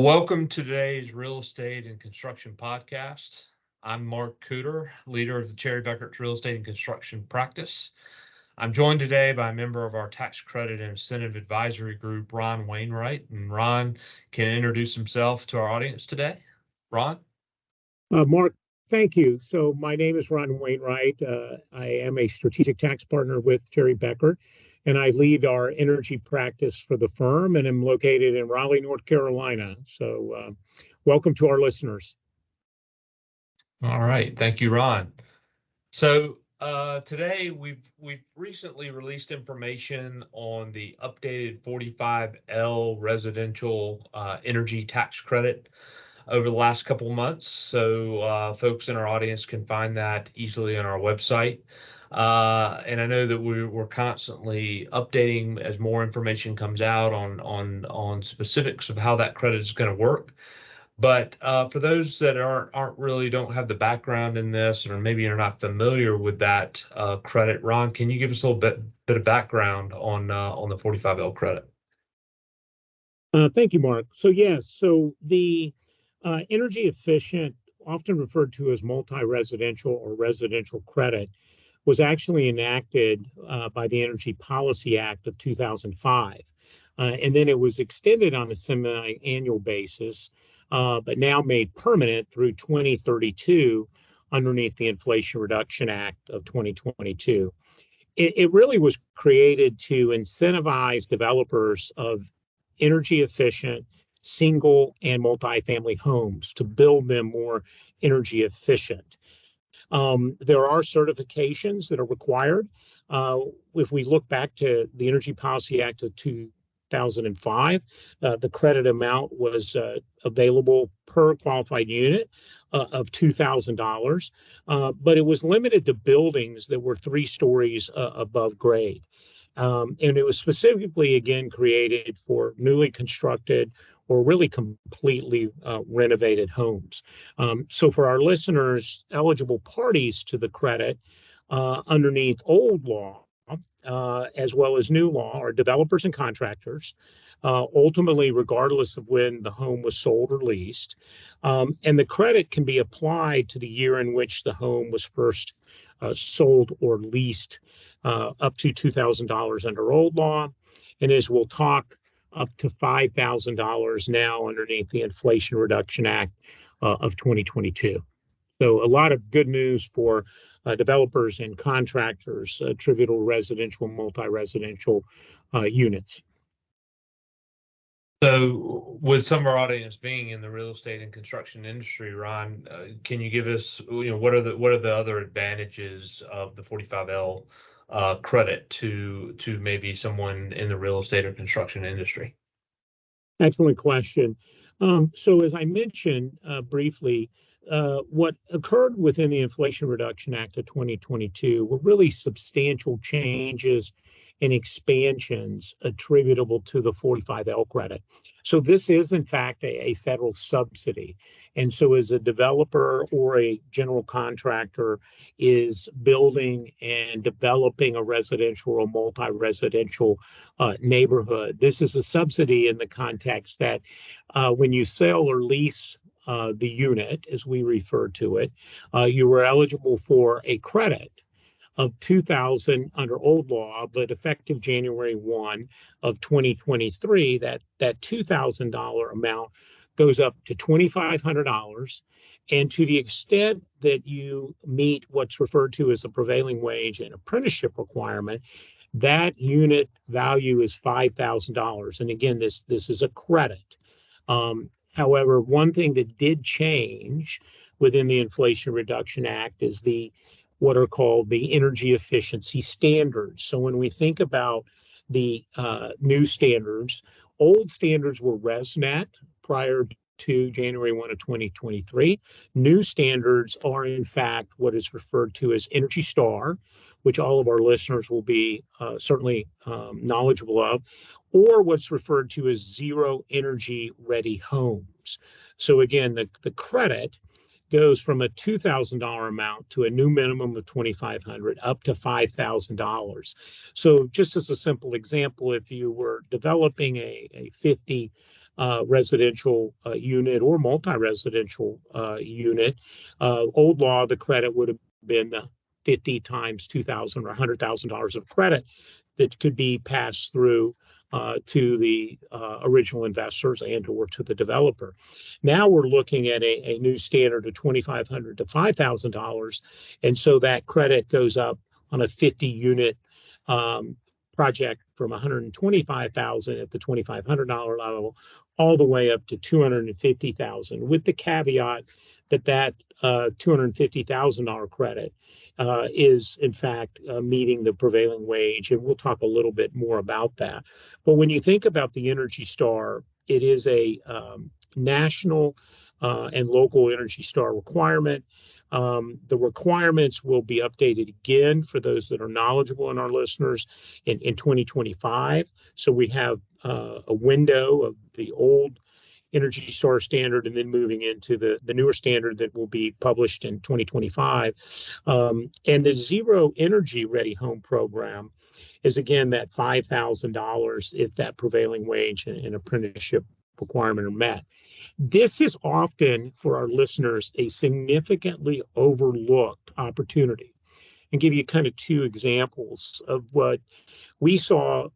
Welcome to today's Real Estate and Construction Podcast. I'm Mark Cooter, leader of the Cherry Beckert's Real Estate and Construction practice. I'm joined today by a member of our Tax Credit and Incentive Advisory Group, Ron Wainwright. And Ron can introduce himself to our audience today. Ron? Mark, thank you. So my name is Ron Wainwright. I am a strategic tax partner with Cherry Beckert, and I lead our energy practice for the firm, and am located in Raleigh, North Carolina. So welcome to our listeners. All right. Thank you, Ron. So today we've recently released information on the updated 45L residential energy tax credit over the last couple of months. So folks in our audience can find that easily on our website. And I know that we're constantly updating as more information comes out on specifics of how that credit is going to work. But for those that don't have the background in this, or maybe you're not familiar with that credit, Ron, can you give us a little bit of background on the 45L credit? Thank you, Mark. So yes, so the energy efficient, often referred to as multi-residential or residential credit, was actually enacted by the Energy Policy Act of 2005. And then it was extended on a semi-annual basis, but now made permanent through 2032 underneath the Inflation Reduction Act of 2022. It really was created to incentivize developers of energy efficient single and multifamily homes to build them more energy efficient. There are certifications that are required. If we look back to the Energy Policy Act of 2005, the credit amount was available per qualified unit of $2,000, but it was limited to buildings that were 3 stories above grade. And it was specifically, again, created for newly constructed or really completely renovated homes. So for our listeners, eligible parties to the credit underneath old law, as well as new law, are developers and contractors, ultimately regardless of when the home was sold or leased. And the credit can be applied to the year in which the home was first sold or leased, up to $2,000 under old law. And as we'll talk, up to $5,000 now underneath the Inflation Reduction Act of 2022. So a lot of good news for developers and contractors, attributable residential, multi-residential units. So with some of our audience being in the real estate and construction industry, Ron, can you give us, what are the other advantages of the 45L credit to maybe someone in the real estate or construction industry? Excellent question. So as I mentioned briefly, what occurred within the Inflation Reduction Act of 2022 were really substantial changes and expansions attributable to the 45L credit. So this is, in fact, a federal subsidy. And so as a developer or a general contractor is building and developing a residential or multi-residential neighborhood, this is a subsidy in the context that when you sell or lease the unit, as we refer to it, you were eligible for a credit of $2,000 under old law, but effective January 1 of 2023, that $2,000 amount goes up to $2,500. And to the extent that you meet what's referred to as the prevailing wage and apprenticeship requirement, that unit value is $5,000. And again, this is a credit. However, one thing that did change within the Inflation Reduction Act is what are called the energy efficiency standards. So when we think about the new standards, old standards were ResNet prior to January 1 of 2023. New standards are, in fact, what is referred to as Energy Star, which all of our listeners will be certainly knowledgeable of, or what's referred to as Zero Energy Ready Homes. So again, the credit goes from a $2,000 amount to a new minimum of $2,500 up to $5,000. So just as a simple example, if you were developing a 50 residential unit or multi-residential unit. Old law, the credit would have been the 50 times $2,000 or $100,000 of credit that could be passed through to the original investors and or to the developer. Now we're looking at a new standard of $2,500 to $5,000, and so that credit goes up on a 50 unit project from 125,000 at the $2,500 level all the way up to 250,000, with the caveat that $250,000 credit is in fact meeting the prevailing wage, and we'll talk a little bit more about that. But when you think about the Energy Star, it is a national and local Energy Star requirement. The requirements will be updated again for those that are knowledgeable in our listeners in 2025. So we have a window of the old Energy Star standard and then moving into the newer standard that will be published in 2025. And the Zero Energy Ready Home program is again that $5,000 if that prevailing wage and apprenticeship requirement are met. This is often, for our listeners, a significantly overlooked opportunity. And give you kind of two examples of what we saw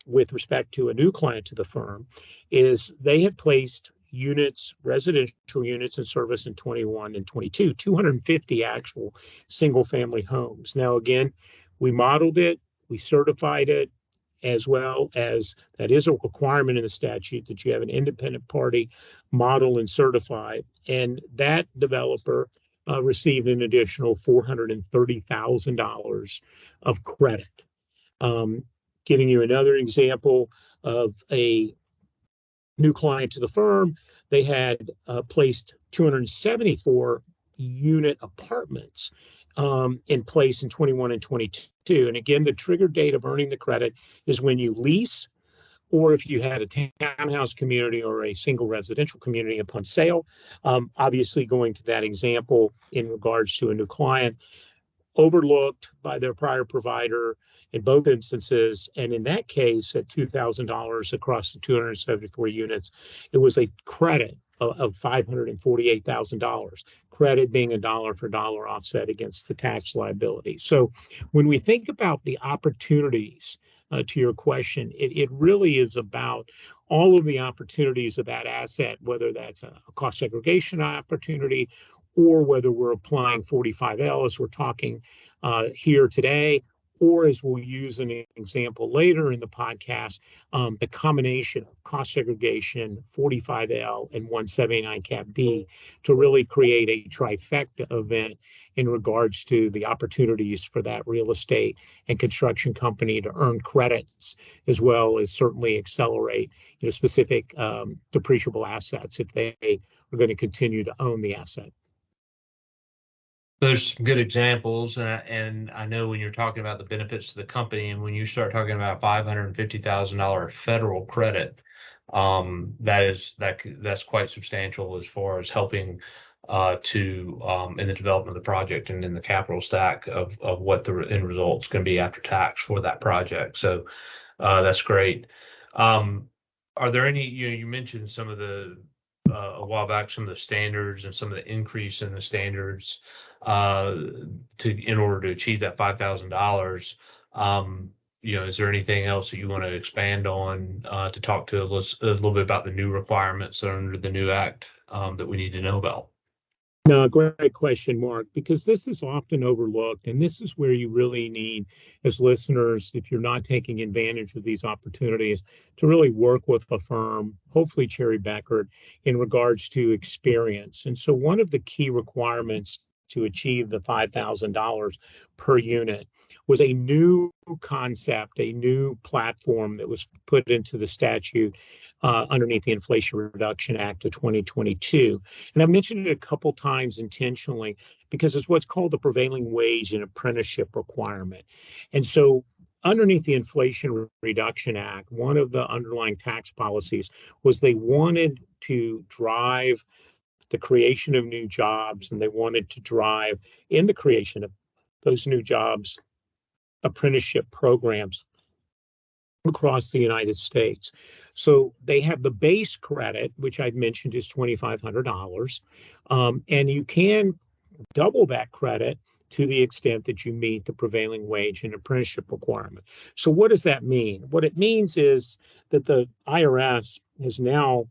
with respect to a new client to the firm. Is they had placed units, residential units in service in 21 and 22, 250 actual single family homes. Now, again, we modeled it, we certified it, as well as that is a requirement in the statute that you have an independent party model and certify. And that developer received an additional $430,000 of credit. Giving you another example of a new client to the firm, they had placed 274 unit apartments in place in 21 and 22. And again, the trigger date of earning the credit is when you lease, or if you had a townhouse community or a single residential community upon sale. Obviously, going to that example in regards to a new client, overlooked by their prior provider in both instances. And in that case, at $2,000 across the 274 units, it was a credit of $548,000, credit being a dollar for dollar offset against the tax liability. So when we think about the opportunities, to your question, it really is about all of the opportunities of that asset, whether that's a cost segregation opportunity or whether we're applying 45L as we're talking here today, or as we'll use an example later in the podcast, the combination of cost segregation, 45L, and 179 Cap D to really create a trifecta event in regards to the opportunities for that real estate and construction company to earn credits, as well as certainly accelerate specific depreciable assets if they are going to continue to own the asset. There's some good examples, and I know when you're talking about the benefits to the company, and when you start talking about $550,000 federal credit, that's quite substantial as far as helping in the development of the project and in the capital stack of what the end result is going to be after tax for that project. So that's great. Are there any? You mentioned some of the a while back, some of the standards and some of the increase in the standards in order to achieve that $5,000. Is there anything else that you want to expand on to talk to us a little bit about the new requirements under the new act that we need to know about? No, great question, Mark, because this is often overlooked, and this is where you really need, as listeners, if you're not taking advantage of these opportunities, to really work with a firm, hopefully Cherry Bekaert, in regards to experience. And so one of the key requirements to achieve the $5,000 per unit was a new concept, a new platform that was put into the statute underneath the Inflation Reduction Act of 2022. And I mentioned it a couple times intentionally because it's what's called the prevailing wage and apprenticeship requirement. And so underneath the Inflation Reduction Act, one of the underlying tax policies was they wanted to drive the creation of new jobs, and they wanted to drive in the creation of those new jobs apprenticeship programs across the United States. So they have the base credit, which I've mentioned is $2,500, and you can double that credit to the extent that you meet the prevailing wage and apprenticeship requirement. So what does that mean? What it means is that the IRS has now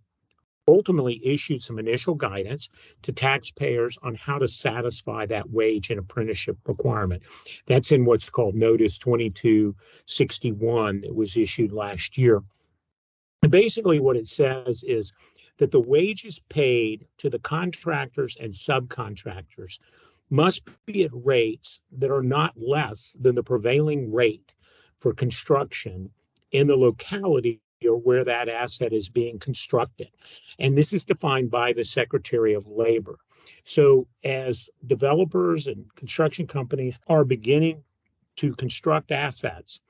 ultimately issued some initial guidance to taxpayers on how to satisfy that wage and apprenticeship requirement. That's in what's called Notice 2261 that was issued last year. And basically what it says is that the wages paid to the contractors and subcontractors must be at rates that are not less than the prevailing rate for construction in the locality or where that asset is being constructed. And this is defined by the Secretary of Labor. So as developers and construction companies are beginning to construct assets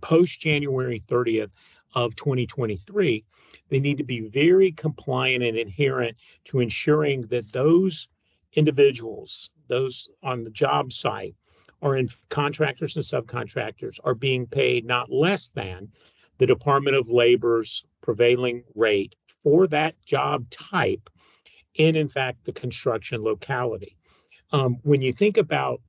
post January 30th of 2023, they need to be very compliant and adherent to ensuring that those individuals, those on the job site, or in contractors and subcontractors, are being paid not less than the Department of Labor's prevailing rate for that job type in fact, the construction locality. When you think about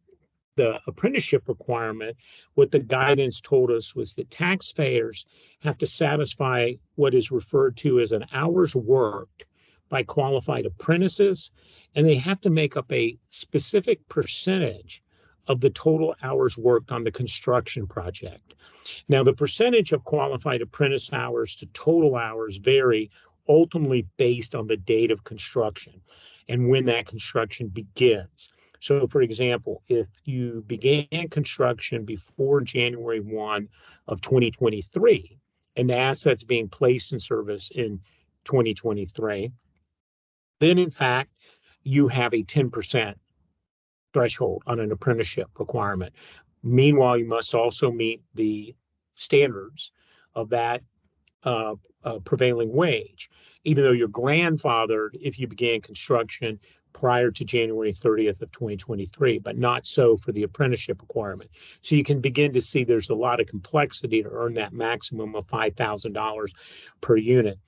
the apprenticeship requirement, what the guidance told us was that taxpayers have to satisfy what is referred to as an hours worked by qualified apprentices, and they have to make up a specific percentage of the total hours worked on the construction project. Now, the percentage of qualified apprentice hours to total hours vary ultimately based on the date of construction and when that construction begins. So, for example, if you began construction before January 1 of 2023 and the asset's being placed in service in 2023, then in fact, you have a 10% threshold on an apprenticeship requirement. Meanwhile, you must also meet the standards of that prevailing wage, even though you're grandfathered if you began construction prior to January 30th of 2023, but not so for the apprenticeship requirement. So you can begin to see there's a lot of complexity to earn that maximum of $5,000 per unit.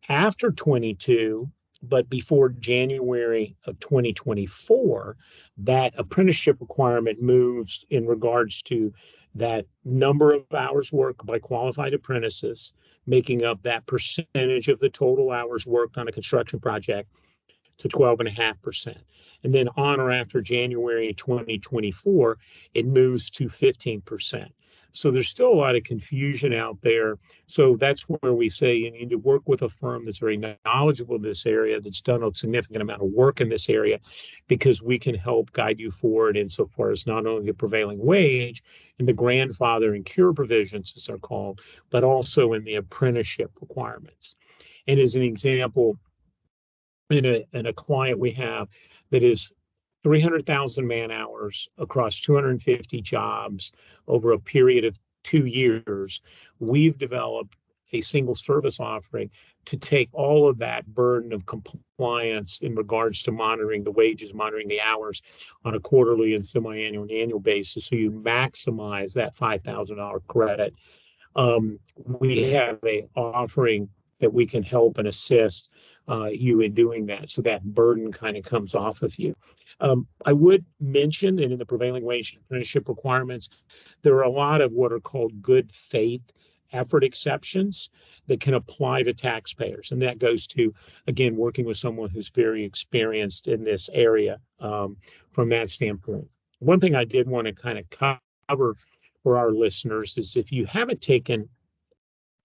After 22, but before January of 2024, that apprenticeship requirement moves in regards to that number of hours worked by qualified apprentices, making up that percentage of the total hours worked on a construction project to 12.5%. And then on or after January 2024, it moves to 15%. So there's still a lot of confusion out there. So that's where we say you need to work with a firm that's very knowledgeable in this area, that's done a significant amount of work in this area, because we can help guide you forward insofar as not only the prevailing wage and the grandfather and cure provisions, as they're called, but also in the apprenticeship requirements. And as an example, in a client we have that is 300,000 man hours across 250 jobs over a period of 2 years, we've developed a single service offering to take all of that burden of compliance in regards to monitoring the wages, monitoring the hours on a quarterly and semi-annual and annual basis, so you maximize that $5,000 credit. We have a offering that we can help and assist you in doing that, so that burden kind of comes off of you. I would mention that in the prevailing wage apprenticeship requirements, there are a lot of what are called good faith effort exceptions that can apply to taxpayers. And that goes to, again, working with someone who's very experienced in this area from that standpoint. One thing I did want to kind of cover for our listeners is if you haven't taken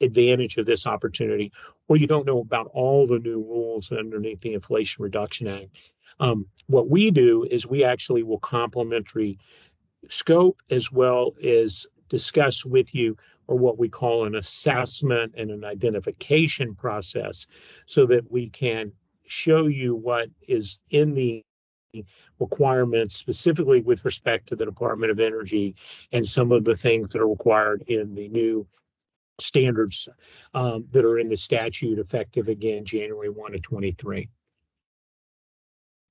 advantage of this opportunity, or you don't know about all the new rules underneath the Inflation Reduction Act, what we do is we actually will complimentary scope as well as discuss with you, or what we call an assessment and an identification process, so that we can show you what is in the requirements specifically with respect to the Department of Energy and some of the things that are required in the new standards that are in the statute effective again January 1 of 23.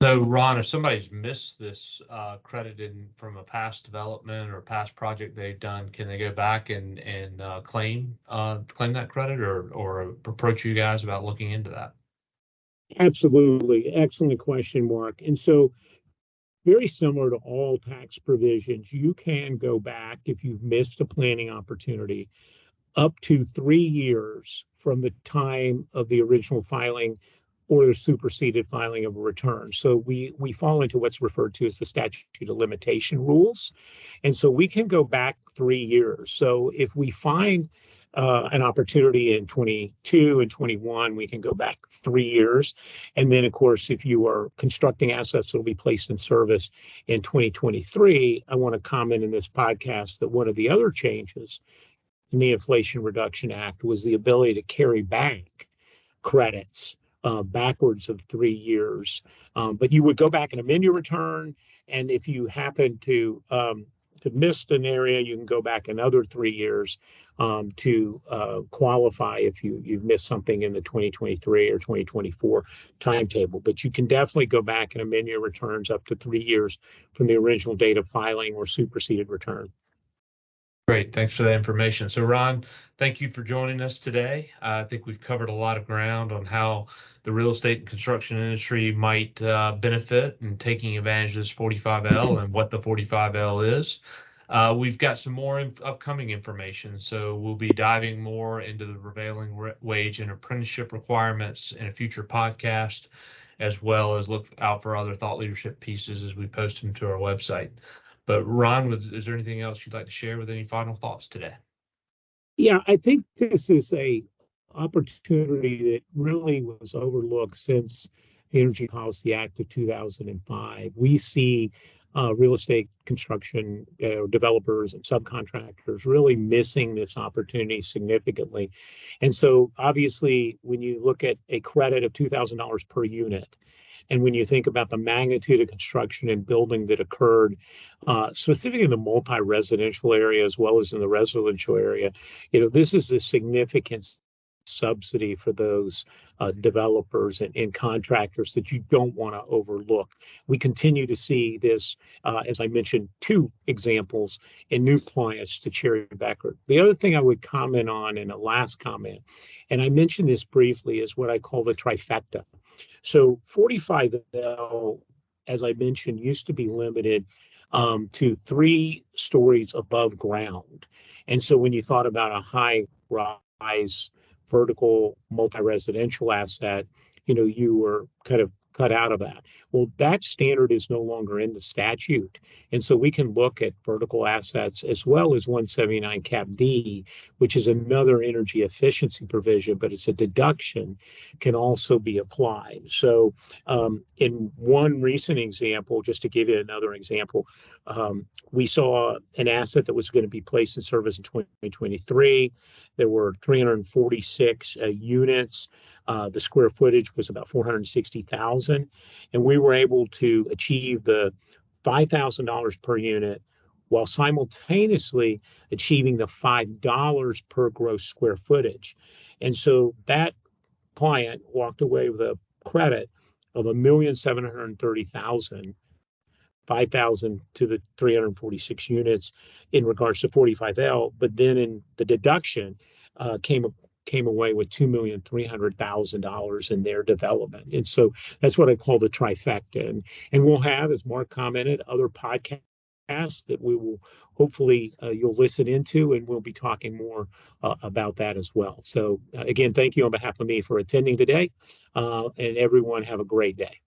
So, Ron, if somebody's missed this credit from a past development or past project they've done, can they go back and claim that credit or approach you guys about looking into that? Absolutely. Excellent question, Mark. And so, very similar to all tax provisions, you can go back if you've missed a planning opportunity up to 3 years from the time of the original filing or the superseded filing of a return. So we fall into what's referred to as the statute of limitation rules. And so we can go back 3 years. So if we find an opportunity in 22 and 21, we can go back 3 years. And then, of course, if you are constructing assets that will be placed in service in 2023, I want to comment in this podcast that one of the other changes in the Inflation Reduction Act was the ability to carry back credits backwards of 3 years. But you would go back and amend your return, and if you happen to miss an area, you can go back another 3 years to qualify if you've missed something in the 2023 or 2024 timetable. But you can definitely go back and amend your returns up to 3 years from the original date of filing or superseded return. Great. Thanks for that information. So, Ron, thank you for joining us today. I think we've covered a lot of ground on how the real estate and construction industry might benefit in taking advantage of this 45L and what the 45L is. We've got some more upcoming information, so we'll be diving more into the prevailing wage and apprenticeship requirements in a future podcast, as well as look out for other thought leadership pieces as we post them to our website. But Ron, is there anything else you'd like to share with any final thoughts today? Yeah, I think this is a opportunity that really was overlooked since the Energy Policy Act of 2005. We see real estate construction developers and subcontractors really missing this opportunity significantly. And so obviously, when you look at a credit of $2,000 per unit, and when you think about the magnitude of construction and building that occurred, specifically in the multi-residential area as well as in the residential area, this is a significant subsidy for those developers and contractors that you don't want to overlook. We continue to see this, as I mentioned, two examples in new clients to Cherry Becker. The other thing I would comment on in a last comment, and I mentioned this briefly, is what I call the trifecta. So 45L, as I mentioned, used to be limited to 3 stories above ground. And so when you thought about a high rise vertical multi-residential asset, you were kind of cut out of that. Well, that standard is no longer in the statute. And so we can look at vertical assets as well as 179 Cap D, which is another energy efficiency provision, but it's a deduction, can also be applied. So in one recent example, just to give you another example, we saw an asset that was going to be placed in service in 2023. There were 346 units. The square footage was about 460,000, and we were able to achieve the $5,000 per unit while simultaneously achieving the $5 per gross square footage. And so that client walked away with a credit of $1,730,000, 5,000 to the 346 units in regards to 45L, but then in the deduction came away with $2,300,000 in their development. And so that's what I call the trifecta. And we'll have, as Mark commented, other podcasts that we will hopefully you'll listen into, and we'll be talking more about that as well. So again, thank you on behalf of me for attending today, and everyone have a great day.